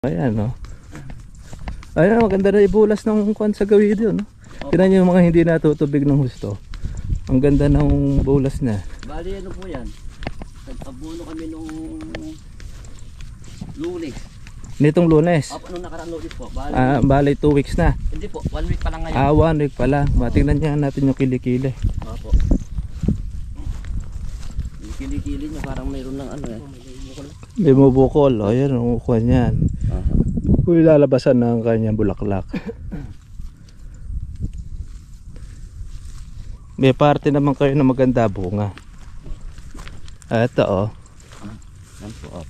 Ayan, no. Ayan, maganda na ibulas ng kwan sa gawid yun, no. Tingnan nyo yung mga hindi natutubig ng husto. Ang ganda ng bulas na. Bali ano po yan? Nag-abuno kami nung Lunes. Nitong Lunes. Opo, nung nakarang Lunes po. Bali, Bali 2 weeks na. hindi po, 1 week pa lang ngayon. 1 week pala. Matingnan niya natin yung kilikili. Opo. Yung kilikili nyo parang mayroon ng ano eh. May mabukol. O yan, ang kwan yan. Kung lalabasan ng kanyang bulaklak. May parte naman kayo na maganda bunga. Ito, oh. Yan po,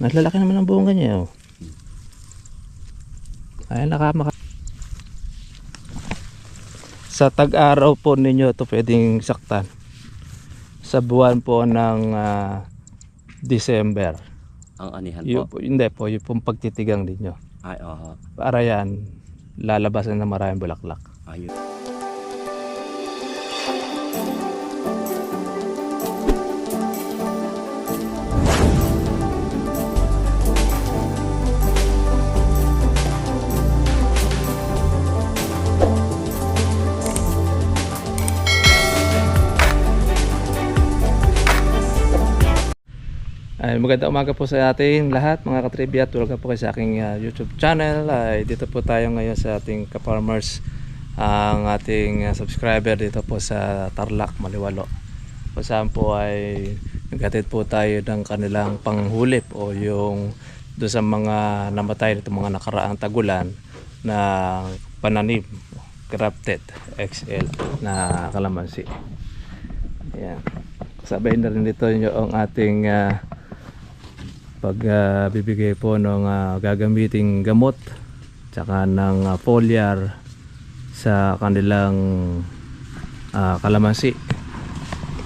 Nalalaki naman ang bunga niya, oh. Ay, sa tag-araw po ninyo ito pwedeng saktan. Sa buwan po ng December. ang anihan po. Hindi po, yung pong pagtitigang ninyo. Ay, oho. Para yan, lalabasan na maraming bulaklak. Ayun. Ay, magandang umaga po sa ating lahat mga katribya. Welcome po kayo sa aking YouTube channel. Ay, dito po tayo ngayon sa ating ka-farmers, ang ating subscriber dito po sa Tarlac, Maliwalo. Kung saan po ay naghatid po tayo ng kanilang panghulip o yung doon sa mga namatay nito mga nakaraang tagulan na pananim, grafted XL na kalamansi. Ayan. Kasabay na rin dito yung ating pagbibigay po ng gagamiting gamot tsaka ng foliar sa kanilang kalamansi,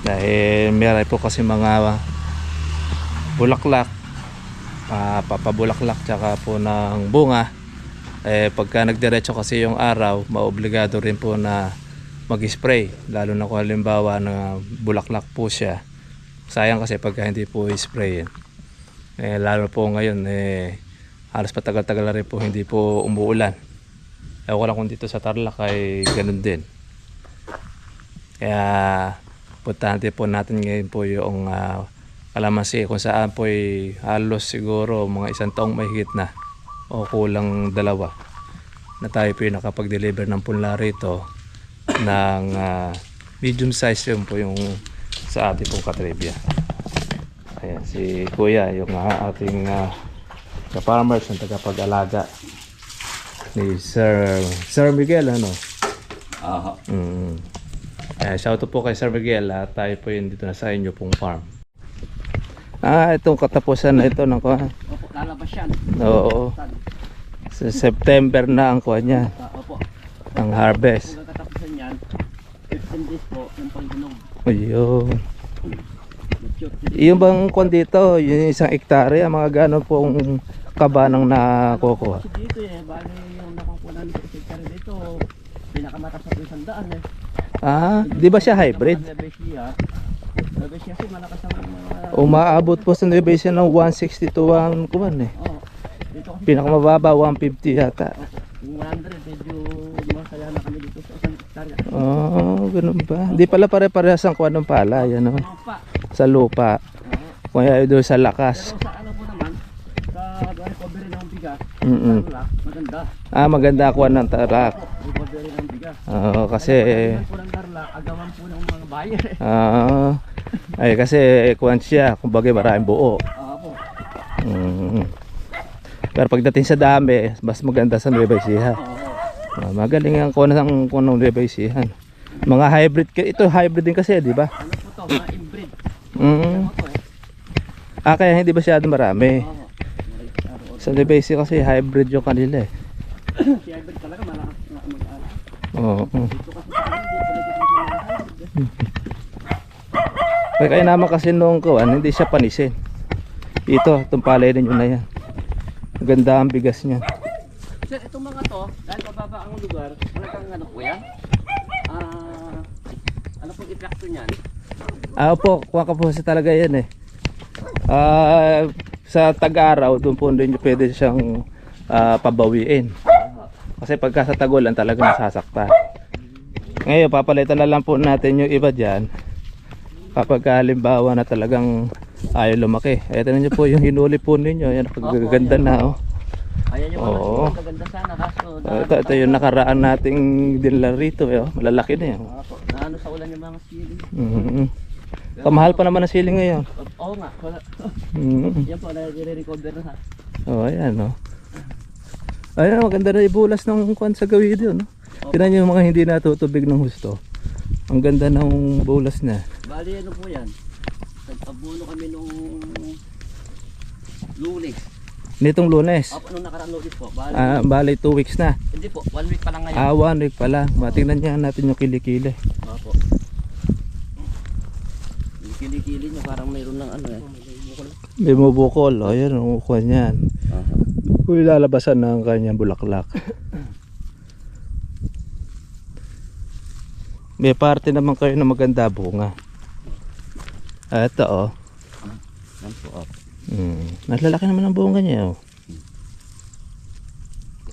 dahil meron po kasi mga bulaklak, papabulaklak tsaka po ng bunga. Pagka nagdiretso kasi yung araw, maobligado rin po na mag-spray, lalo na kung halimbawa na bulaklak po siya. Sayang kasi pagka hindi po i-spray. Lalo po ngayon halos patagal-tagal na rin po hindi po umuulan. Ewan ko lang kung dito sa Tarlac ay ganun din. Kaya puntahan din po natin ngayon po yung kalamansi kung saan po ay halos siguro mga 1 taong mahigit na o kulang 2 na tayo po yung nakapag-deliver ng punla rito ng medium size. Yun po yung sa ating pong katribya. Ayan, si Kuya, yung ating ka-farmers na tagapag-alaga ni Sir Miguel, ano? Aha. Shout out po kay Sir Miguel at tayo po yun dito na sa inyo pong farm. Itong katapusan na ito ng kuha. Opo, lalabas yan. Oo. Sa September na ang kuha niya. Opo. Ang harvest. Kung katapusan yan, 15 days po yung panghinog. Ayun. Yung bang kuha dito, yung 1 hektarya, mga gano'n pong kabanang nakukuha? Kasi dito bali yung nakukuha ng hektarya dito, pinakamatas sa 100 Di ba siya hybrid? Nueva Ecija po, malakas ang mga... Umaabot po sa Nueva Ecija ng 160 to 1 kuwan eh. Oo. Dito kasi Pinakamababa 150 yata. yung 100, medyo masaya na kami dito sa 1 hektarya. Ganun ba? Di pala pare-parehas ang kuwan ng palay, ano? Lupa. Sa lupa. Kaya doon sa lakas. Pero sa ano po naman, sa recovery ng bigas, maganda. Maganda kuwan ng Tarlac. Recovery ng bigas. Kasi Po ng Tarlac, agawan po ng mga buyer ay kasi kuwan siya, kumbaga maraming buo. po. Pero pagdating sa dami, mas maganda sa Nueva Ecija. Magaling ang kuwan ng Nueva Ecija. Mga hybrid, ito hybrid din kasi, di ba? Ano po to, mga inbreed. Kaya hindi masyado marami. Sa Nueva Ecija kasi hybrid yung kanila eh. Si hybrid talaga malakas na mag-aala. Dito kasi sa amin, hindi pala dito mga hybrid. Kaya naman kasi nung kuwan, hindi siya panisin. Ito, itong palay ninyo na yan. Maganda ang bigas niya. Sir, itong mga to, dahil mababa ang lugar, talagang ano po yan? Ano pong epekto niyan? Opo, kuha ka po sa talaga yan eh. sa tag-araw, doon po din pwede siyang pabawiin. Kasi pagka sa tagulan talaga nasasaktan. Ngayon, papalitan na lang po natin yung iba dyan. Kapag halimbawa na talagang ayaw lumaki. Ito na nyo po yung hinuli po ninyo. Yan, kagaganda na. Oh. Ayan yung mga Oo. magaganda sana kaso Ito yung nakaraan nating dinala rito. Oh. Malalaki na yun. naano sa ulan yung mga sili. Kamahal pa naman ang sili ngayon. Oo nga. Wala. Yan po, nare-recover na ha. Oh, ayan, no. Ayan, maganda na ibulas ng kwan sa gawid yun, no. Tingnan nyo yung mga hindi natutubig ng husto. Ang ganda ng bulas na. Bali ano po yan. Nag-abuno kami nung Lunes. Nitong Lunes. Nung nakaraan Lunes po. Bali, Bali 2 weeks na. hindi po, 1 week pa lang ngayon. 1 week pa lang. Matingnan niya natin yung kilikili. Opo. Yung kilikili nyo parang mayroon ng ano eh. May mubukol. O, yan, ang kwan yan. Kung ilalabasan ng kanyang bulaklak. May parte naman kayo na maganda bunga. Ito, oh. Yan po. Nalalaki naman ang bunga niya, oh.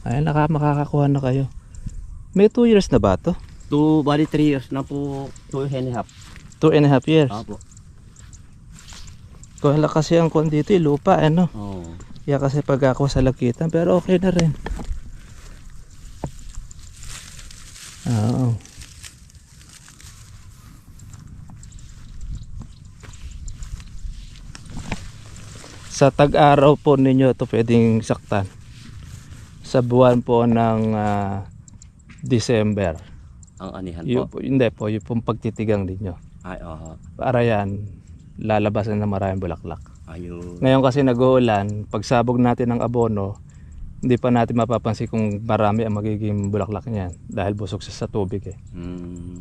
Ay, makakakuha na kayo. May 2 years na ba to? Bali 3 years na po. 2.5. 2.5 years. Opo. Kung hala kasi ang kwan dito, lupa, ano. Oo. Kaya kasi pag ako sa lakitan, pero okay na rin. Oo. Sa tag-araw po ninyo ito pwedeng saktan. Sa buwan po ng December. Ang anihan po. Hindi po, yung pong pagtitigang ninyo. Ay, oo. Para yan, lalabasan na maraming bulaklak. Ayun. Ngayon kasi nag-uulan, pagsabog natin ng abono, hindi pa natin mapapansin kung marami ang magiging bulaklak niyan dahil busog sa tubig eh.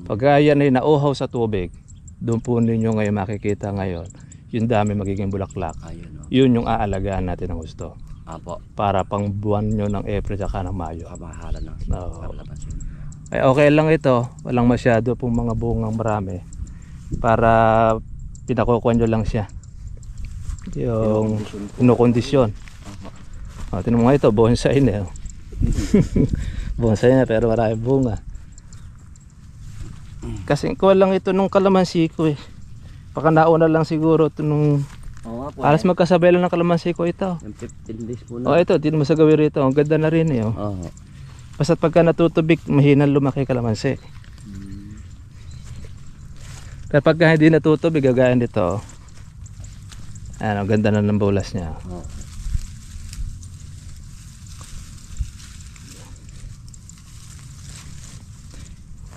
Pag yan ay nauhaw sa tubig, doon po ninyo ngayon makikita ngayon, yung dami magiging bulaklak. Ayun, oh. Yun yung aalagaan natin ng gusto. Apo. Para pang buwan nyo ng April at ng Mayo. Kamahalan ng Oo. Ay, okay lang ito. Walang masyado pong mga bungang marami. Para pinakukuha nyo lang siya. Yung kinukondisyon. O, tinan mo nga ito, bonsai na. Oh. Bonsai na pero marami bunga. Kasi kuha lang ito nung kalamansi ko eh. Baka nauna lang siguro ito nung Oo nga po. alas magkasabay lang ng kalamansi ko ito. Yung 15 days po O na. ito, din mo sa gawin rito. Ang ganda na rin eh. Oh. Oo. Basta't pagka natutubig, mahinang lumaki kalamansi. Pero pagka hindi natutubig, gagawin dito. Ano, ganda na ng bulas niya. Oo.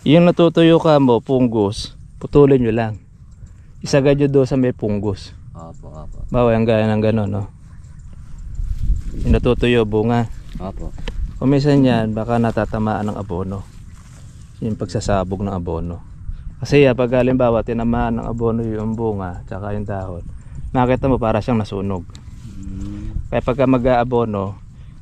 Yung natutuyo ka mo, punggos, putulin nyo lang. Isagad nyo doon sa may punggos. Opo, opo. Bawa yung gaya ng gano'n, no? Yung natutuyo, bunga. Opo. Kung minsan yan, baka natatamaan ng abono. Yung pagsasabog ng abono. Kasi pag halimbawa, tinamaan ng abono yung bunga, tsaka yung dahon, nakita mo para siyang nasunog. Kaya pagka mag-aabono,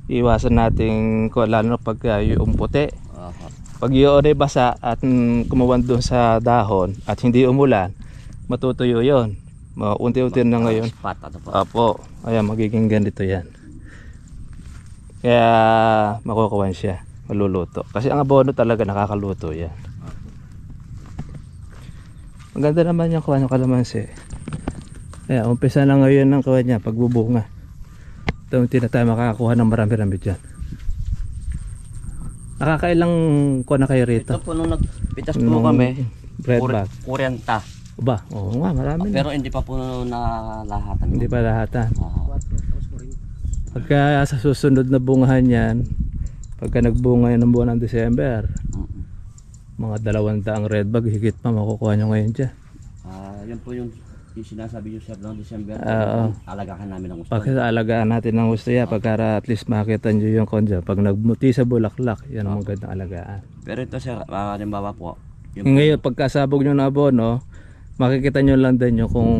iwasan natin, lalo na pagka yung puti. Opo. Pag yun ay basa at kumuwan doon sa dahon at hindi umulan, matutuyo yun. Unti-unti na ngayon. Spot, ano po? Apo, ayan, magiging ganito yan. Kaya makukuha siya, maluluto. Kasi ang abono talaga nakakaluto yan. Maganda naman yung kuha ng kalamansi. Kaya umpisa na ngayon ng kuha niya, pagbubunga. Unti na tayo makakakuha ng marami-rami dyan. Nakakailang kuha na kayo rito? Ito po nung nagpitas po kami. Bread bag. 40. Ba? Oo nga, marami na. Pero hindi pa po na lahatan. Hindi pa lahatan. Oo. Pagka sa susunod na bungahan yan, pagka nagbunga yan ng buwan ng December, mga 200 red bag, higit pa makukuha nyo ngayon dyan. Yan po yung sinasabi nyo sir ng December. Alagahan namin ng gusto. Pagkaalagaan natin ng gusto yan, pagka at least makita nyo yung kondya. Pag nagmuti sa bulaklak, yan ang magandang alagaan. Pero ito sir, halimbawa po. Ngayon, pagkasabog nyo na abono, makikita nyo lang din yung kung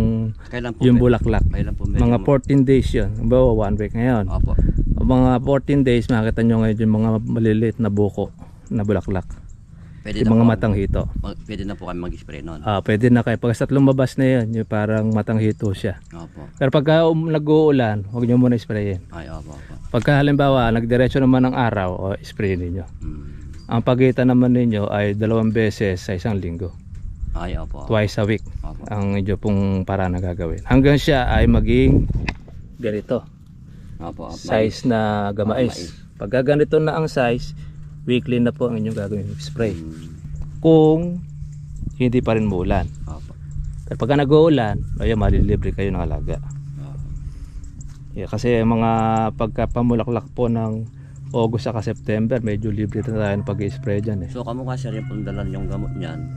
Kailan po yung bulaklak. Kailan po Mga 14 days yun. Bawa 1 week ngayon. Opo. Mga 14 days makita nyo ngayon yung mga maliliit na buko na bulaklak. Pwede yung na mga po, matang hito. pwede na po kami mag-spray noon. Pwede na kayo. Pag lumabas na yan, yung parang matang hito siya. Opo. Pero pagka nag-uulan, huwag nyo muna sprayin. Ay, opo. Pagka halimbawa, nagdiretso naman ng araw, sprayin ninyo. Mm. Ang pagitan naman ninyo ay 2 beses sa isang linggo. Ay, opo. Twice a week Opo. ang inyo pong para na gagawin. Hanggang siya ay maging ganito. Opo. Size na gamais. Pagka ganito na ang size, weekly na po ang inyong gagawin spray. Mm. Kung hindi pa rin muulan. Opo. Pero pagka nag-uulan, ayun, malilibre kayo ng alaga. Yeah, kasi mga pagkapamulaklak po ng August saka September, medyo libre na tayo ng pag-spray dyan eh. So kamukha sir yung pundalan yung gamot niyan.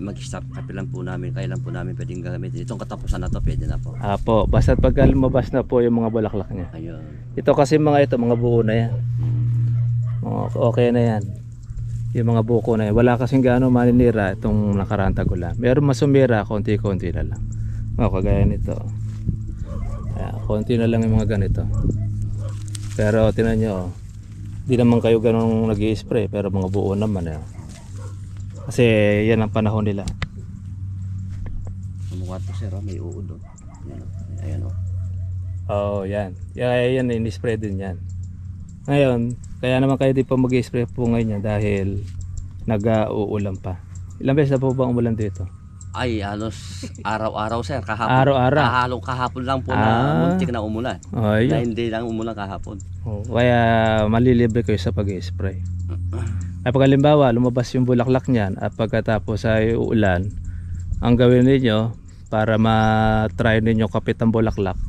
Mag-start kapilan po namin, kailan po namin pwedeng gagamitin. Itong katapusan na to, pwede na po. Apo, basta pagka lumabas na po yung mga bulaklak niya. Ayun. Ito kasi mga buo na yan. Okay na yan. Yung mga buko na yan. Wala kasing gaano maninira itong nakaraan tagulan. Meron masumira, konti-konti na lang. Kagaya nito. Konti na lang yung mga ganito. Pero tinan nyo, di naman kayo ganun nag-i-spray, pero mga buo naman eh. Kasi yan ang panahon nila. Kamukha to sir, may uod o. Ayan o. Yan. Yan, in-spray din yan. Ngayon, kaya naman kayo di pa mag-spray po ngayon yan dahil nag-uulan pa. Ilang beses na po ba umulan dito? Ay, halos araw-araw sir, kahapon. Araw-araw? Kahapon lang po na muntik na umulan. Na Ayun. hindi lang umulan kahapon. Kaya malilibre kayo sa pag-spray. Ay pag halimbawa lumabas yung bulaklak niyan at pagkatapos ay uulan, ang gawin ninyo para ma-try ninyo kapit ang bulaklak,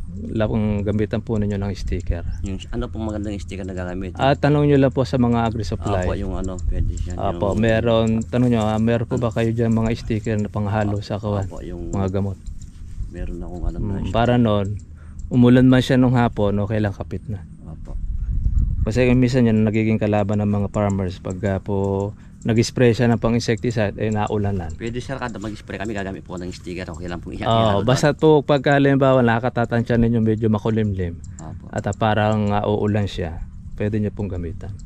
gamitan po ninyo ng sticker. Yung ano pong magandang sticker na gagamit? At tanong nyo lang po sa mga agri-supply. Apo, yung ano, pwede siya. Apo, tanong nyo, meron po ba kayo dyan mga sticker na panghalo sa kawan? Apo, yung Mga gamot. meron akong alam na siya. Para noon, umulan man siya nung hapon, okay lang kapit na. Apo. Kasi minsan yan nagiging kalaban ng mga farmers pagka po nag-spray siya ng pang-insecticide ay naulanan. Pwede sir, kada mag-spray kami gagamit po ng sticker. Okay lang po ihalo. Basta po pagka halimbawa nakakatatansya ninyo medyo makulimlim Apo. at parang uulan siya, pwede nyo pong gamitan.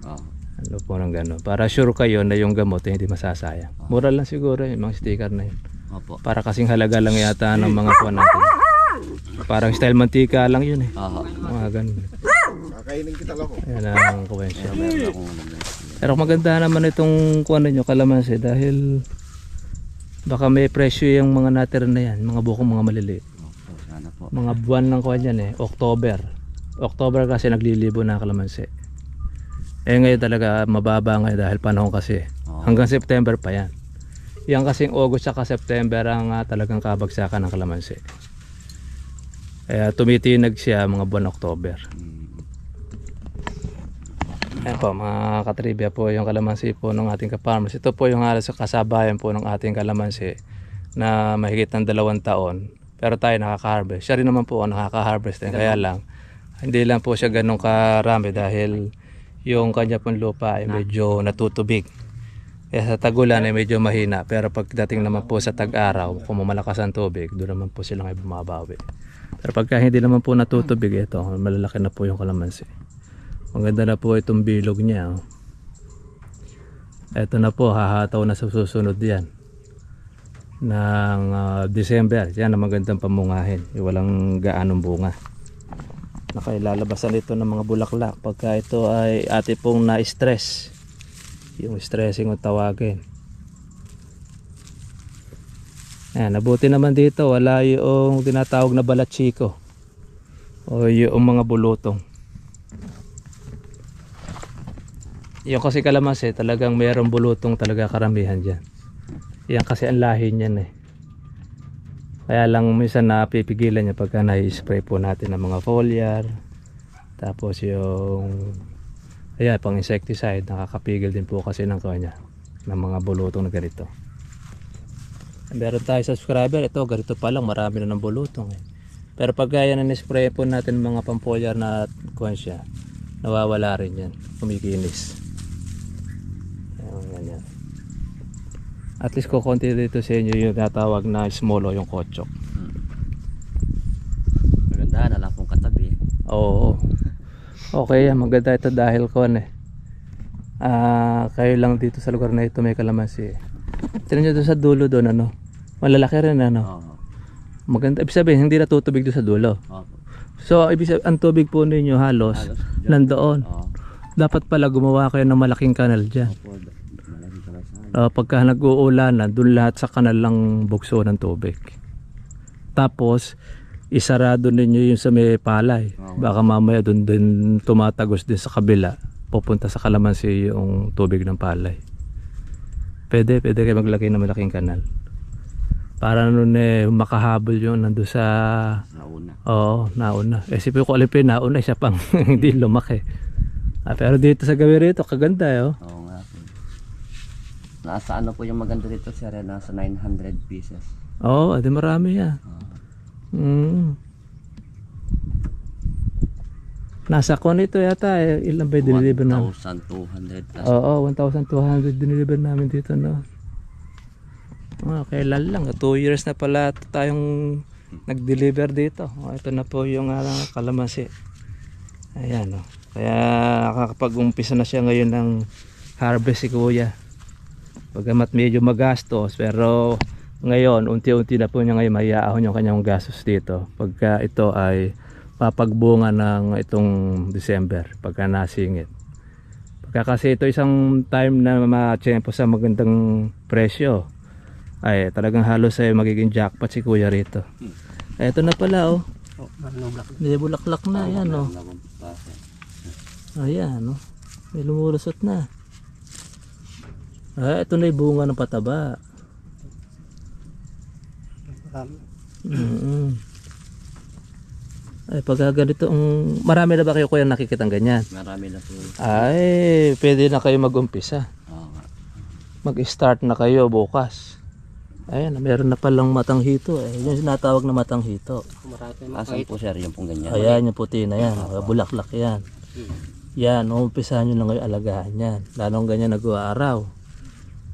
Oh. Ano po ng gano'n. Para sure kayo na yung gamot ay hindi masasayang. Mura lang siguro yung mga sticker na yun. Apo. Para kasing halaga lang yata ng mga kuwan natin. Parang style mantika lang yun eh. Aha. Mga ganun. Kakainin kita lang ko. Yan ang kuwan siya. Meron akong alam na. Pero maganda naman itong kuwan ninyo kalamansi dahil baka may presyo yung mga natira na yan. Mga bukong mga maliliit. Opo, sana po. Mga buwan ng kuwan yan eh. October kasi naglilibo na kalamansi. Ngayon talaga mababa ngayon dahil panahon kasi. Hanggang September pa yan. Yan kasing August saka September ang talagang kabagsakan ng kalamansi. Kaya tumitinag siya mga buwan October. Ayan po mga katribya po yung kalamansi po ng ating ka-farmers. Ito po yung halos kasabayan po ng ating kalamansi na mahigit ng 2 taon. Pero tayo nakaka-harvest. Siya rin naman po nakaka-harvest din. Kaya lang, hindi lang po siya ganun karami dahil yung kanya pong lupa ay medyo natutubig. Kaya sa tagulan ay medyo mahina. Pero pagdating naman po sa tag-araw, kung mamalakas ang tubig, doon naman po silang ay bumabawi. Pero pagka hindi naman po natutubig ito, malalaki na po yung kalamansi. Maganda na po itong bilog niya. Ito na po, hahataw na sa susunod yan. Ng December. Yan ang magandang pamungahin. Walang gaanong bunga. Nakailalabasan ito ng mga bulaklak. Pagka ito ay ate pong na-stress. Yung stressing ang tawagin. Ayan, nabuti naman dito. Wala yung tinatawag na balatsiko. O yung mga bulutong. Yung kasi kalamansi talagang mayroong bulutong talaga karamihan dyan. Yan kasi ang lahi niyan eh. Kaya lang minsan napipigilan niya pagka na-spray po natin ng mga foliar. Tapos yung pang insecticide, nakakapigil din po kasi ng kanya ng mga bulutong na ganito. Meron tayo subscriber, ito ganito pa lang marami na ng bulutong eh. Pero pagka yan na-spray po natin mga pang-foliar na kuwan siya, nawawala rin yan, kumikinis. Ganyan. At least kukunti dito sa inyo yung natawag na small o yung kotsok. Maganda, wala pong katabi. Oo. Okay, maganda ito dahil kon Kayo lang dito sa lugar na ito may kalamansi. Tignan nyo doon sa dulo doon, ano, malalaki rin, ano. Oo. Maganda, ibig sabihin hindi na tutubig doon sa dulo. Opo. So ibig sabihin ang tubig po ninyo halos nandoon. Oo. Dapat pala gumawa kayo ng malaking kanal dyan. Opo. Malaking kalasan. Pagka nag-uulanan, doon lahat sa kanal lang bugso ng tubig. Tapos isarado ninyo yung sa may palay. Baka mamaya doon din tumatagos din sa kabila. Pupunta sa kalamansi yung tubig ng palay. Pwede kayo maglagay ng malaking kanal. Para nun makahabol yun nandun sa... Nauna. Oo, nauna. Isipin ko alipin, nauna siya pang hindi lumaki. Pero dito sa gawi rito, kaganda oh. Oo nga po. Nasa ano po yung maganda dito sir? Nasa 900 pieces. Oo, adi marami yan. Nasa kon ito yata, ilan ba diniliver namin? 1,200. Oo, 1,200 diniliver namin dito no. Kailan lang, 2 years na pala tayong nag-deliver dito. Ito na po yung kalamansi. Ayan o. Kaya nakakapag-umpisa na siya ngayon ng harvest si kuya. Pagamat medyo magastos, pero ngayon unti-unti na po niya ngayon maiaahon yung kanyang gastos dito. Pagka ito ay papagbunga ng itong December, pagka nasingit. Pagka kasi ito isang time na ma-tiyempo sa magandang presyo, ay talagang halos ay magiging jackpot si kuya rito. Ito na pala oh. May bulaklak na yan oh. Ayan oh. May lumulusot na. Ito na yung bunga ng pataba. Ay pagka ganito marami na ba kayo kuya nakikitang ganyan? Marami na po. Ay pwede na kayo mag-umpisa. Oo nga. Mag-start na kayo bukas. Ayan, meron na palang matang hito eh. Yung sinatawag na matang hito. Asan po sir yung pong ganyan? Ayan yung puti na yan. Bulaklak yan. Yan, umpisahan nyo lang kayo alagaan yan. Lalong ganyan nag-aaraw.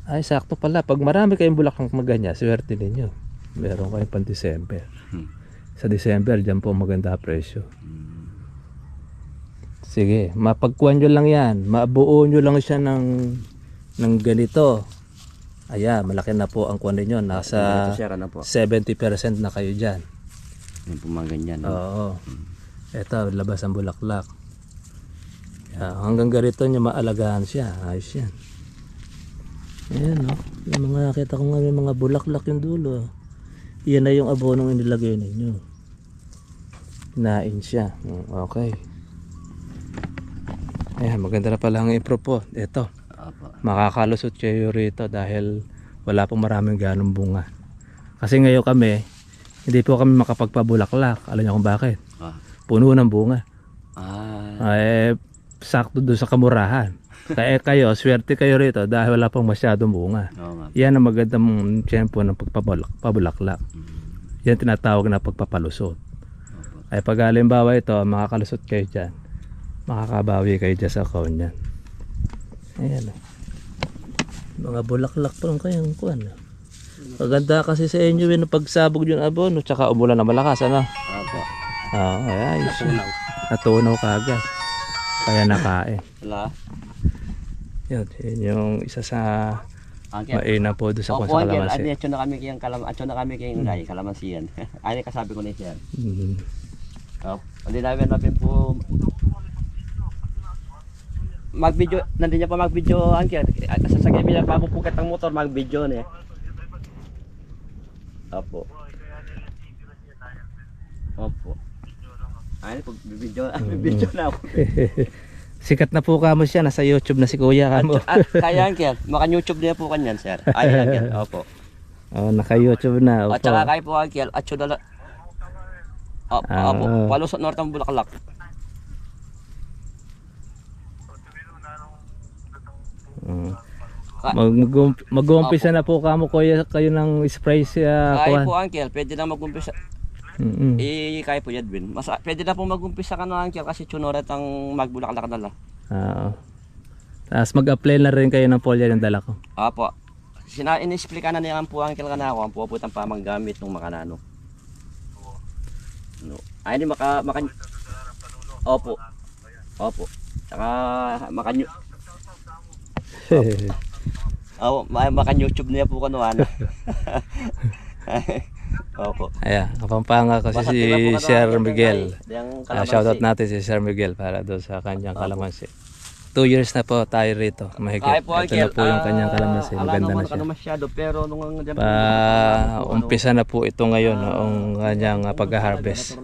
Ay, sakto pala. Pag marami kayong bulaklak maganya, swerte ninyo. Meron kayong pang December. Sa December, dyan po maganda presyo. Sige, mapagkuhan nyo lang yan. Mabuo nyo lang siya ng ganito. Ayan, malaki na po ang kuha ninyo. Nasa Ito sir, ano po? 70% na kayo dyan. Yung po mga ganyan. Oo. Ito, labas ang bulaklak. Hanggang ganito nyo maalagaan siya. Ayos yan. Ayan o. Yung mga nakita ko nga may mga bulaklak yung dulo. Yan na yung abonong inilagay ninyo. Hinain siya. Okay. Ayan, maganda na pala ang improve po. Ito. Makakalusot kayo rito dahil wala pong maraming ganong bunga. Kasi ngayon kami, hindi po kami makapagpabulaklak. Alam niyo kung bakit? Puno ng bunga. Sakto doon sa kamurahan. Kaya kayo, swerte kayo rito dahil wala pong masyadong bunga. Yan ang magandang tiyempo ng pagpapabulaklak. Yan tinatawag na pagpapalusot. Ay pag halimbawa ito, makakalusot kayo dyan, makakabawi kayo dyan sa kaon yan. Ayan o. Mga bulaklak pa lang kayang kuhan. Maganda kasi sa inyo yun pagsabog yung abono tsaka umulan na malakas ano? Opo. Ay, natunaw kagad. Kaya nakain. Wala. Yun yung isa sa maina po doon sa kalamansi. Ani acho na kami kayang kalamansi yan. Ani kasabi ko na siya. Hindi namin po mag-video, nandun niya pa mag-video angkya. Sasagay niya pa pupukat ang motor, mag-video niya. Opo. Ay, pag-video na ako. Sikat na po kamo siya, nasa YouTube na si Kuya kamo. Kaya angkya, maka-YouTube niya po kanyan, sir. Ay, angkya, opo. Naka-YouTube na. At saka kayo po angkya, at syo na opo, palusot nortang Bulaklak. Mag-uumpisa na po kamo kuya kayo ng spray siya. Ay po uncle, pwede na mag-umpisa. Kaya po yan din. Pwede na po mag-umpisa ka na uncle kasi tsunoret ang magbulaklak na lang. Oo. Tapos mag-apply na rin kayo ng foliar yung dala ko. Apo. In-explica na niya po uncle ka na ako ang pupuntan pa manggamit ng makanano. No. Ay di maka Opo. Saka Makan YouTube niya po kanuan. Opo. Ayan, Kapampangan kasi Basta si tira po kanuan Sir yung Miguel. yung kalamansi. Shoutout natin si Sir Miguel para doon sa kanyang kalamansi. 2 years na po tayo rito, mahigit. Kaya po, Ito na po yung kanyang kalamansi, Ala maganda naman na siya. ka masyado, pero nung Umpisa na po ito ngayon, ang kanyang pag-harvest.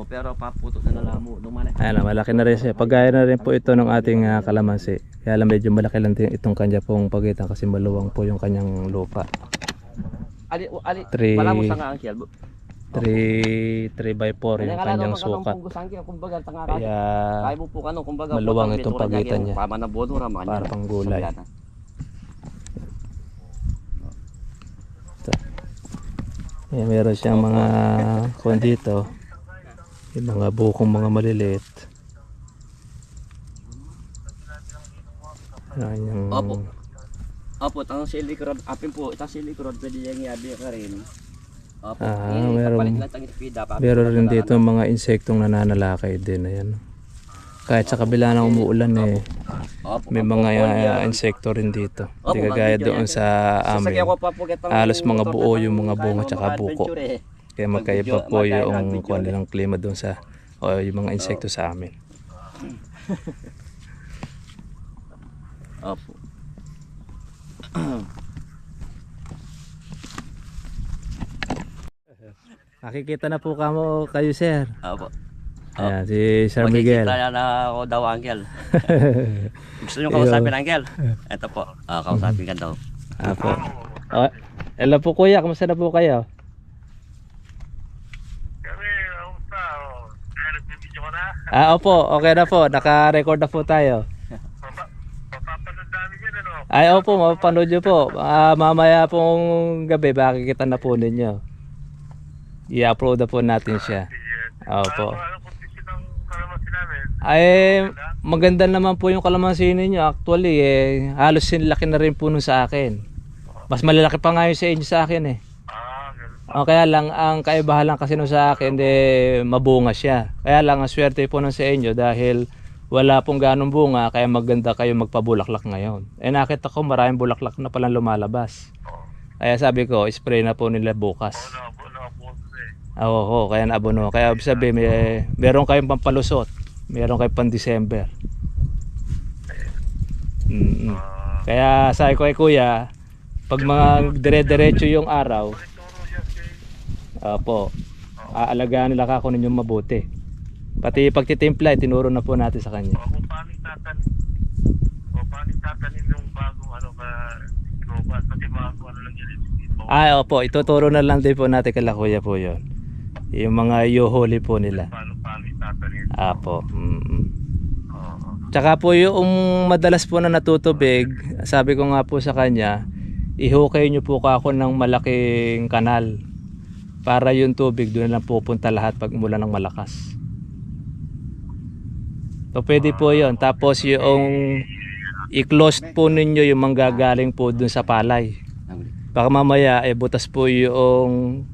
Pero paputot na lamo. Ayan, malaki na rin siya. Pagaya na rin po ito ng ating kalamansi. Kaya lang medyo malaki lang din itong kanya pong pagitan kasi maluwang po yung kanyang lupa. Three- Wala mo sa nga angkel. 3 by 4 yung kanyang sukat. Kaya Kaya mo po kano kumbaga maluwang itong pagitan niya. Pama na bono ra man. para pang gulay. Ayan, meron siyang mga kung dito, yung mga bukong mga maliliit. Ayan yung Opo, tang silicon apin po, itang silicon pwede yang yabi ka rin. Opo. meron rin dito mga insektong nananalakay din. Ayan. Kahit sa kabila ng umuulan may mga insekto rin dito. Hindi kagaya doon sa amin. Halos mga buo yung mga bunga tsaka buko. Kaya magkaiba po yung kanilang klima doon sa yung mga insekto sa amin. Opo. Nakikita na po kayo, sir. Opo. Ayan, si Sir Miguel. Makikita na ako daw, Angel. Gusto nyo kausapin, Angel? Ito po, kausapin ka daw. Apo. Hello po kuya, kamusta na po kayo? Kami, kamusta? Nagbibidyo ko na. Opo, okay na po. Naka-record na po tayo. Papapanood namin yan, ano? Ay, opo, mapapanood nyo po. Mamaya pong gabi, makikita na po ninyo. I-upload na po natin siya. Opo. Anong kondisyon ng kalamansi namin? Ay, maganda naman po yung kalamansi ninyo. Actually, halos sinlaki na rin po nun sa akin. Mas malalaki pa nga yung sa inyo sa akin Ganun. Kaya lang, ang kaibahan lang kasi nun sa akin, mabunga siya. Kaya lang, ang swerte po nun sa inyo dahil wala pong ganong bunga, kaya maganda kayo magpabulaklak ngayon. Nakita ko maraming bulaklak na palang lumalabas. Kaya sabi ko, spray na po nila bukas. Oo, kaya naabono. Kaya sabi, meron kayong pampalusot. Meron kayong pan-December. Kaya sabi ko kay kuya, pag mga dire-diretso yung araw, aalagaan nila kako ninyong mabuti. Pati pagtitimpla, tinuro na po natin sa kanya. Kung paano tatanim yung bagong robot, pati bagong lang yan. Opo, ituturo na lang din po natin kay kuya po yun. Yung mga yuhuli po nila. Paano tatanim? Apo. Tsaka po yung madalas po na natutubig, sabi ko nga po sa kanya, ihukay nyo po kako ng malaking kanal para yung tubig doon lang pupunta lahat pag umulan ng malakas. So pwede po yun. Tapos yung i-close po ninyo yung manggagaling po doon sa palay. Baka mamaya butas po yung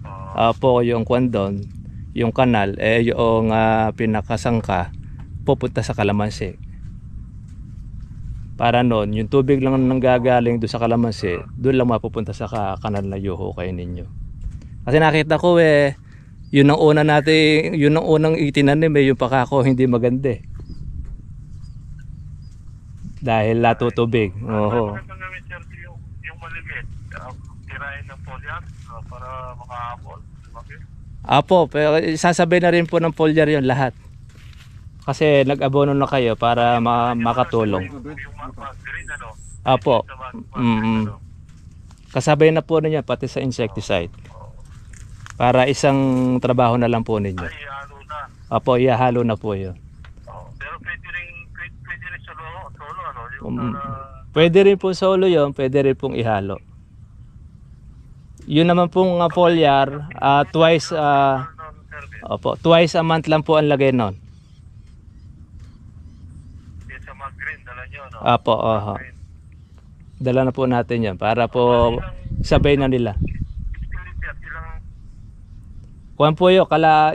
yung kwandon, yung kanal, yung pinakasangka pupunta sa kalamansi. Para noon, yung tubig lang nanggagaling doon sa kalamansi, doon lang mapupunta sa kanal na yuho kayo ninyo. Kasi nakita ko yun ang una natin, yun ang unang itinanim yung pakako hindi maganda dahil natutubig. Oho. Yung maliliit, tirahin ng foliar para makahabol. Apo, pero sasabay na rin po ng foliar yon lahat. Kasi nag-abono na kayo para makatulong. Apo. Kasabay na po ninyo pati sa insecticide. Para isang trabaho na lang po ninyo. Apo, ihalo na po yun. Pero pwede rin solo, Pwede rin po solo yun, pwede rin pong ihalo. Yun naman pong foliar, twice a month lang po ang lagay nun. Sa mga green, dala nyo, no? Apo, dala na po natin yan para po sabay na nila. Kuwan po yun,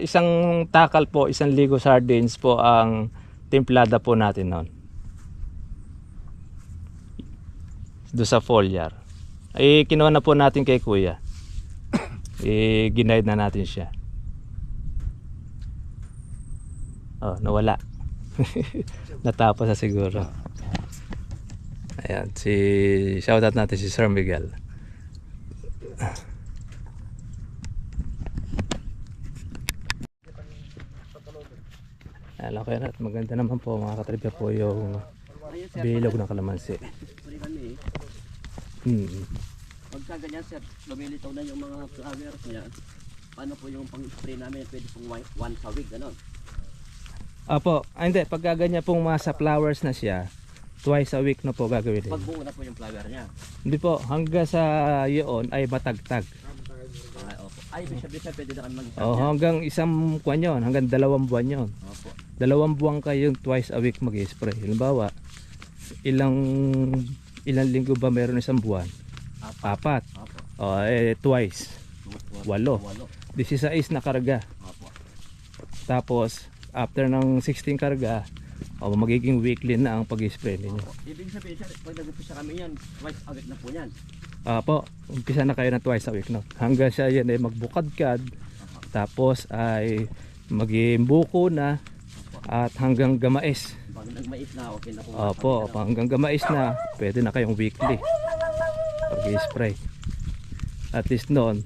isang takal po, 1 ligo sardines po ang timplada po natin nun. do sa foliar. Eh, kinuha na po natin kay kuya. Eh, ginaid na natin siya. Oh, nawala. Natapos na siguro. Ayan, shoutout natin si Sir Miguel. Ayan, okay na. Maganda naman po mga katribya po yung bilog ng kalamansi. Pwede kami pagka ganyan sir, lumilitaw na yung mga flowers niya. Paano po yung pang-spray namin? Pwede pong once a week, gano'n? Opo, hindi. Pag ganyan pong masa flowers na siya, twice a week na po gagawin. Pag bunga na po yung flower niya. Hindi po, hanggang sa yun ay matagtag. Ay, opo. Ay, bisa pwede na kami mag-start Oh, niya. hanggang isang buwan yun, hanggang 2 buwan yun. Opo. 2 buwan kayong twice a week mag-spray. Halimbawa, ilang linggo ba meron isang buwan? 4. Opo. O, twice. 8. 16 na karga. Opo. Tapos, after ng 16 karga, magiging weekly na ang pag-spray ninyo. Ibig sabihin sir, pag nag-umpisa kami yan, twice a week na po yan. Po, umpisa na kayo ng twice a week, no? Hanggang siya yan ay magbukadkad, tapos ay maging buko na, at hanggang gamais. Pag nagmais na, okay na po. Opo, hanggang gamais na, pwede na kayong weekly pag-spray. At least noon,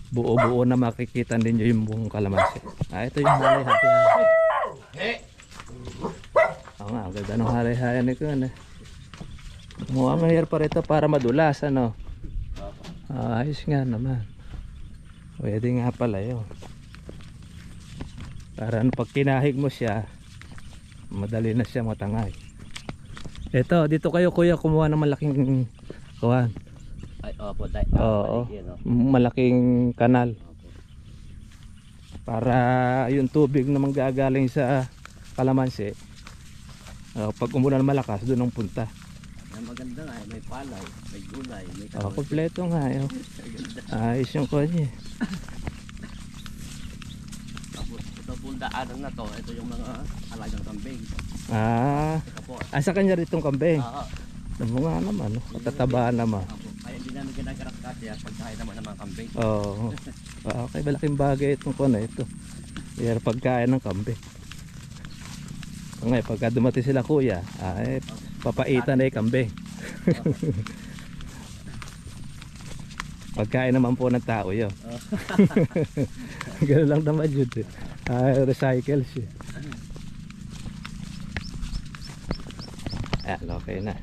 buo-buo na makikita ninyo yung buong kalamansi. Ito yung halay-haya. Oo nga, ang ganda ng halay-haya nito. Mukhang mahirap pa rito para madulas, ano? Ayos nga naman. Pwede nga pala yun. Para pag kinahig mo siya, madali na siya matangay. Ito, dito kayo kuya kumuha ng malaking kuwan. Ay, opo. Oo, malaking kanal. Para yung tubig na manggagaling sa kalamansi, pag umulan malakas, doon ang punta. Ang maganda nga, may palay, may gulay, may Kompleto nga. Ayos yung kanya. Tapos ito po daanan na to, ito yung mga alagang kambing. Ito po. Sa kanya ritong kambing. Oo. Ano nga naman, no? Matatabaan naman. Opo. Kaya hindi namin ginagaras-kasi at pagkain naman ng mga kambing. Oo. Okay, malaking bagay itong kuwan na ito. Yan pagkain ng kambing. Ngayon, pagka dumating sila kuya, ay papaitan na yung kambing. Pagkain naman po ng tao yun. Gano'n lang naman yun. Recycle siya. Ayan, okay na.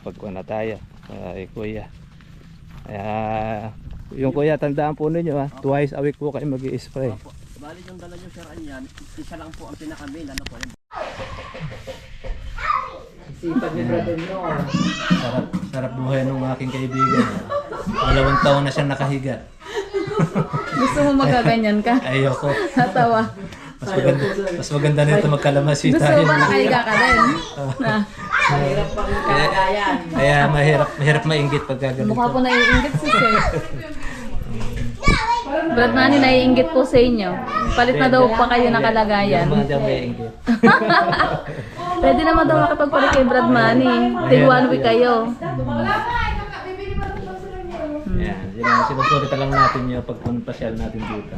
Pagkuha na tayo. Ay kuya. Yung kuya, tandaan po ninyo ha. Twice a week po kayo mag-i-spray. Opo. Bali yung dala nyo sir yan, isa lang po ang pinaka-main. Ano po? Sipag ni brother nyo. Sarap buhay ng aking kaibigan. 2 taon na siya nakahiga. Gusto mo magaganyan ka? Ayoko. Natawa. Mas maganda nito magkalamansi Gusto tayo. mo ba nakahiga ka rin? Na, Mahirap pang kagayan. Kaya mahirap mainggit pag gagawin. mukha po naiinggit si Sir. Brad Manny, naiinggit po sa inyo. Palit na daw pa kayo ng kalagayan. Yung mga daw mainggit. Pwede naman daw makipagpalit kay Brad Manny. Take 1 week kayo. Yan, yun ang sinusurita lang natin yung pagpasyal natin dito.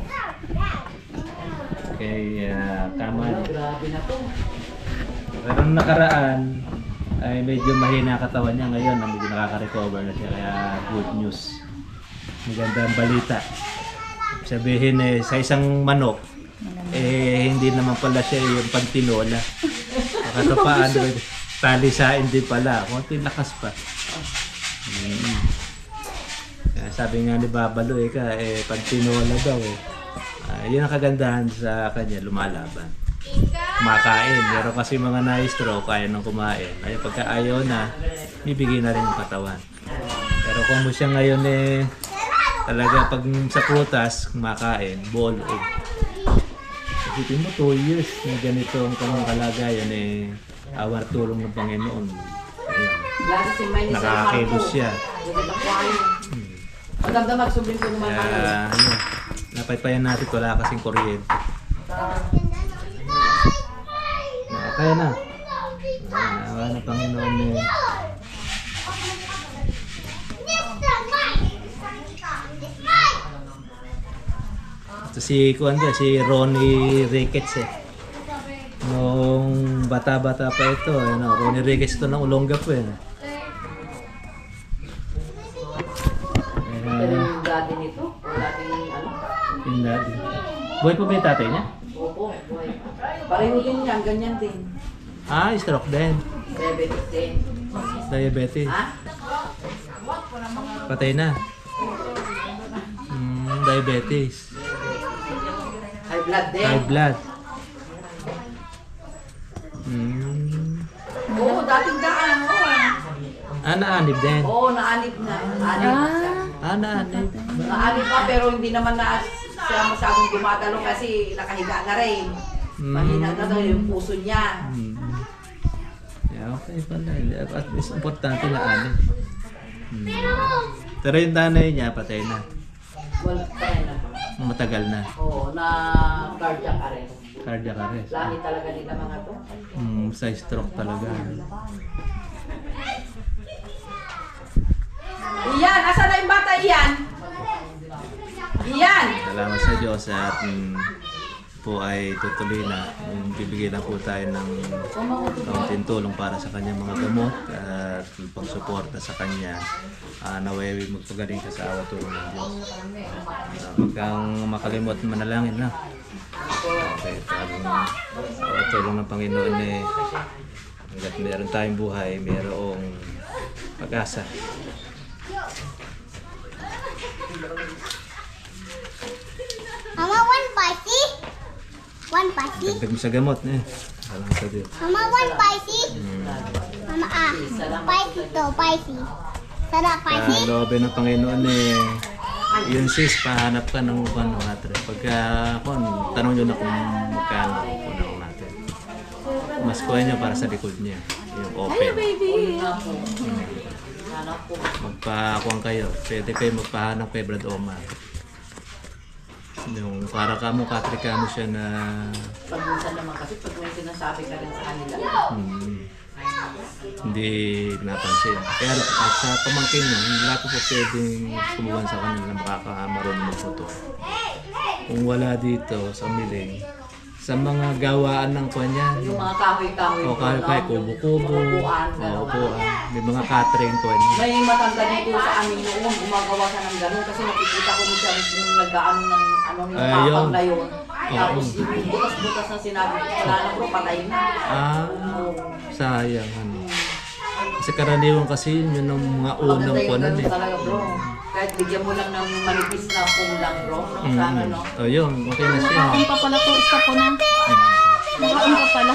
Okay, tama niya. Grabe na to. Pero nung nakaraan, ay medyo mahina katawan niya. Ngayon, medyo nakaka-recover na siya. Kaya good news. Magandang balita. Sabihin sa isang manok, hindi naman pala siya yung pagtinola. Makatapaan, talisain din pala. Konti lakas pa. Kaya sabi nga ni Babalo, pagtinola daw yun ang kagandahan sa kanya, lumalaban. Kumakain. Pero kasi mga na-stroke, kaya nang kumain. Ay pagka ayaw na, bibigay na rin yung katawan. Pero kung mo siya ngayon talaga pag sa prutas, kumakain, buol. Isipin mo 2 years na ganito ang kanyang kalagayan awar tulong ng Panginoon. Ayun. Nakakakilos siya. Maganda magsubling ko naman tayo. Ayun. Napaypayan natin, wala kasing kuryente. Kaya na. Awa na Panginoon Ito si Ronnie Ricketts eh. Nung bata-bata pa ito, Ronnie Ricketts ito ng Olonga po eh. Pero yung daddy nito, wala din ano. Yung daddy. Buhay po ba yung tatay niya? Opo, boy. Pareho din yan, ganyan din. Ah, stroke din. Diabetes din. Diabetes. Ha? Patay na. Diabetes. High blood din. High blood. Oo, dating daan. Naanib din. Oo, naanib na. Naanib na siya. Naanib. Naanib pa pero hindi naman na siya masyadong gumagalo kasi nakahiga na rin. Mahina na daw yung puso niya. Yeah, okay pala. At least importante na anib. Pero yung nanay niya, patay na. Wala pa rin na. Matagal na. Oo, na cardiac arrest. Cardiac arrest. Lahi talaga nila mga to. Sa stroke talaga. Iyan! Asan na yung bata iyan? Iyan! Salamat sa Diyos at po ay tutuloy na. Bibigyan na po tayo ng kaunting tulong para sa kanyang mga gamot at pagsuporta sa kanya. Naway magpagaling ka sa awa tulong ng Diyos. Huwag kang makalimot manalangin na. Okay, tulong ng Panginoon eh. Hanggat meron tayong buhay, mayroong pag-asa. Mama, one spicy? One spicy? Dagdag mo sa gamot eh. Salamat sa Diyos. Mama, one spicy? Mama, spicy to, spicy. Sarap, spicy? Loobin ng Panginoon eh. Yun sis, pahanap ka ng ano natin. Pagka, tanong nyo na kung magkano unang natin. Mas kuha nyo para sa likod niya. Yung open. Magpakuhan kayo. Pwede kayo magpahanap kay Brad Omar. Yung para ka mo katrikano siya na Pag minsan naman kasi pag may sinasabi ka rin sa kanila. hindi napansin. Kaya at sa pamangkin niya, hindi lahat po pwedeng kumuhan sa kanila na makakamarunong magfoto. Kung wala dito sa Miling, sa mga gawaan ng kanya, Yung mga kahoy-kahoy. o kahit kubo-kubo, Upuan, upuan, may mga catering ko. May matanda dito sa amin noon, gumagawa siya ng gano'n kasi nakikita ko siya yung nag-ano ng ano yung Ayun. kapag na yun. Tapos yung butas-butas na sinabi ko, wala na bro, patay na. Sayang. Kasi karaniwan kasi yun ang mga unang Maganda yung kunan gano'n eh. talaga bro. Kahit bigyan mo lang ng manipis na pong lang bro. Sana no. Yun, okay na siya. Nakaon pa pala to, isa ko na. Nakaon pa pala.